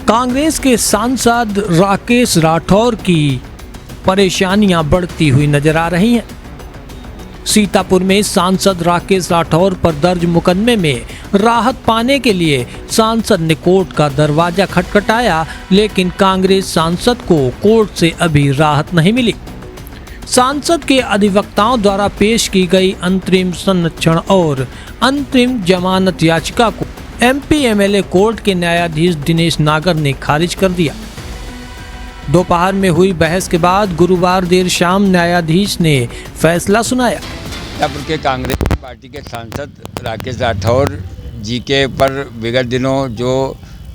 कांग्रेस के सांसद राकेश राठौर की परेशानियां बढ़ती हुई नजर आ रही हैं। सीतापुर में सांसद राकेश राठौर पर दर्ज मुकदमे में राहत पाने के लिए सांसद ने कोर्ट का दरवाजा खटखटाया, लेकिन कांग्रेस सांसद को कोर्ट से अभी राहत नहीं मिली। सांसद के अधिवक्ताओं द्वारा पेश की गई अंतरिम संरक्षण और अंतरिम जमानत याचिका को एमपी एमएलए कोर्ट के न्यायाधीश दिनेश नागर ने खारिज कर दिया। दोपहर में हुई बहस के बाद गुरुवार देर शाम न्यायाधीश ने फैसला सुनाया। सीतापुर के कांग्रेस पार्टी के सांसद राकेश राठौर जी के ऊपर विगत दिनों जो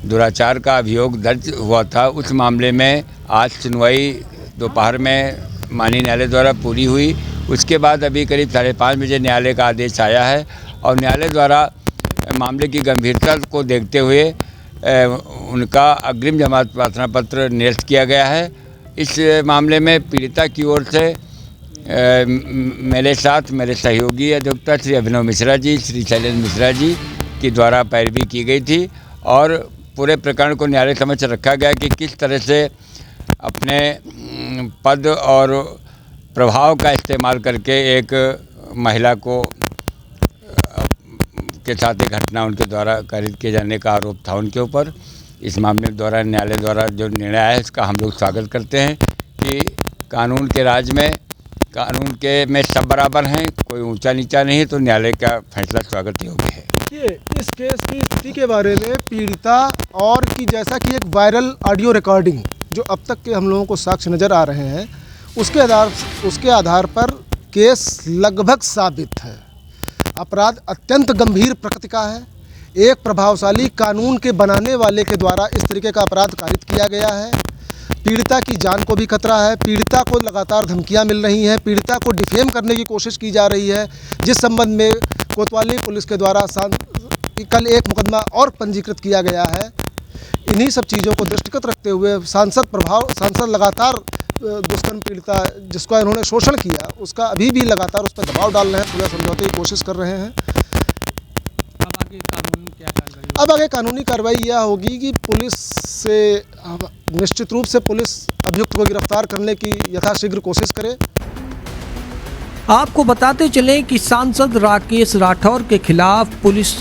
दुराचार का अभियोग दर्ज हुआ था, उस मामले में आज सुनवाई दोपहर में माननीय न्यायालय द्वारा पूरी हुई। उसके बाद अभी करीब 5:30 बजे न्यायालय का आदेश आया है और न्यायालय द्वारा मामले की गंभीरता को देखते हुए उनका अग्रिम जमानत प्रार्थना पत्र निरस्त किया गया है। इस मामले में पीड़िता की ओर से मेरे साथ मेरे सहयोगी अधिवक्ता श्री अभिनव मिश्रा जी, श्री शैलेंद्र मिश्रा जी के द्वारा पैरवी की गई थी और पूरे प्रकरण को न्यायालय समक्ष रखा गया कि किस तरह से अपने पद और प्रभाव का इस्तेमाल करके एक महिला को के साथ एक घटना उनके द्वारा कारित किए जाने का आरोप था उनके ऊपर। इस मामले द्वारा न्यायालय द्वारा जो निर्णय आया है उसका हम लोग स्वागत करते हैं कि कानून के राज में कानून के में सब बराबर हैं, कोई ऊंचा नीचा नहीं, तो न्यायालय का फैसला स्वागत योग्य है। इस केस की स्थिति के बारे में पीड़िता और कि जैसा कि एक वायरल ऑडियो रिकॉर्डिंग जो अब तक के हम लोगों को साक्ष्य नज़र आ रहे हैं, उसके आधार पर केस लगभग साबित है। अपराध अत्यंत गंभीर प्रकृति का है। एक प्रभावशाली कानून के बनाने वाले के द्वारा इस तरीके का अपराध कारित किया गया है। पीड़िता की जान को भी खतरा है। पीड़िता को लगातार धमकियां मिल रही हैं। पीड़िता को डिफेम करने की कोशिश की जा रही है, जिस संबंध में कोतवाली पुलिस के द्वारा कल एक मुकदमा और पंजीकृत किया गया है। इन्हीं सब चीज़ों को दृष्टिगत रखते हुए सांसद लगातार दुष्कर्म पीड़िता जिसका इन्होंने शोषण किया, उसका अभी भी लगातार उस पर दबाव डाल रहे हैं, पूरा समझौते की कोशिश कर रहे हैं। अब आगे कानूनी कार्रवाई यह होगी कि पुलिस से निश्चित रूप से पुलिस अभियुक्त को गिरफ्तार करने की यथाशीघ्र कोशिश करे। आपको बताते चले कि सांसद राकेश राठौर के खिलाफ पुलिस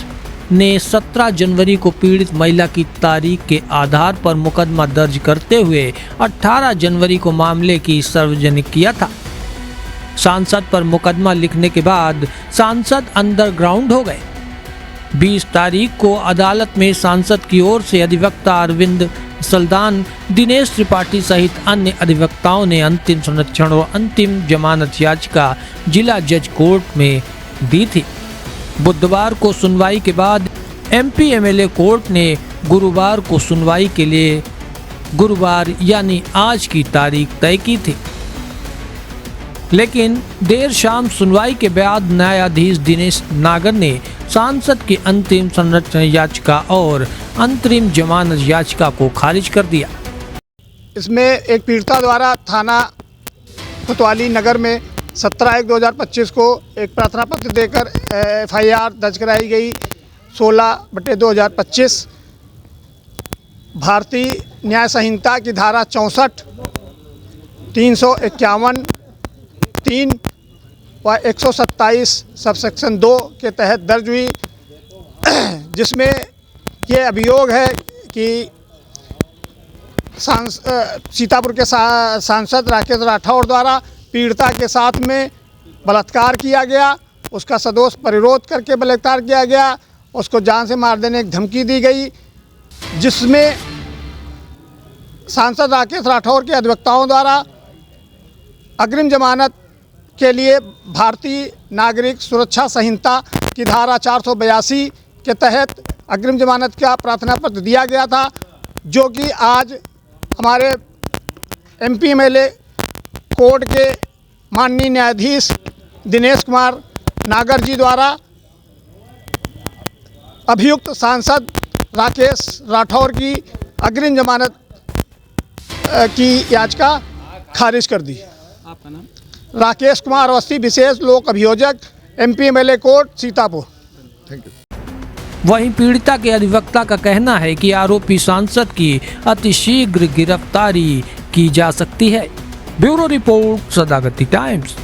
ने 17 जनवरी को पीड़ित महिला की तारीख के आधार पर मुकदमा दर्ज करते हुए 18 जनवरी को मामले की सार्वजनिक किया था। सांसद पर मुकदमा लिखने के बाद सांसद अंडरग्राउंड हो गए। 20 तारीख को अदालत में सांसद की ओर से अधिवक्ता अरविंद सल्दान, दिनेश त्रिपाठी सहित अन्य अधिवक्ताओं ने अंतिम संरक्षण और अंतिम जमानत याचिका जिला जज कोर्ट में दी थी। बुधवार को सुनवाई के बाद एमपी एमएलए कोर्ट ने गुरुवार को सुनवाई के लिए गुरुवार यानी आज की तारीख तय की थी, लेकिन देर शाम सुनवाई के बाद न्यायाधीश दिनेश नागर ने सांसद की अंतिम संरक्षण याचिका और अंतरिम जमानत याचिका को खारिज कर दिया। इसमें एक पीड़िता द्वारा थाना कोतवाली नगर में 17/1/2025 को एक प्रार्थना पत्र देकर FIR दर्ज कराई गई 16/2025। भारतीय न्याय संहिता की धारा 64, 351, 3 व 127 सबसेक्शन 2 के तहत दर्ज हुई, जिसमें ये अभियोग है कि सीतापुर के सांसद राकेश राठौर द्वारा पीड़िता के साथ में बलात्कार किया गया, उसका सदोष परिरोध करके बलात्कार किया गया, उसको जान से मार देने की धमकी दी गई, जिसमें सांसद राकेश राठौर के अधिवक्ताओं द्वारा अग्रिम जमानत के लिए भारतीय नागरिक सुरक्षा संहिता की धारा 482 के तहत अग्रिम जमानत का प्रार्थना पत्र दिया गया था, जो कि आज हमारे एमपी एमएलए कोर्ट के माननीय न्यायाधीश दिनेश कुमार नागर जी द्वारा अभियुक्त सांसद राकेश राठौर की अग्रिम जमानत की याचिका खारिज कर दी। आपका नाम? राकेश कुमार अवस्थी, विशेष लोक अभियोजक, MP MLA court Sitapur. Thank you. वहीं पीड़िता के अधिवक्ता का कहना है कि आरोपी सांसद की अतिशीघ्र गिरफ्तारी की जा सकती है। Bureau report, Sadagati times.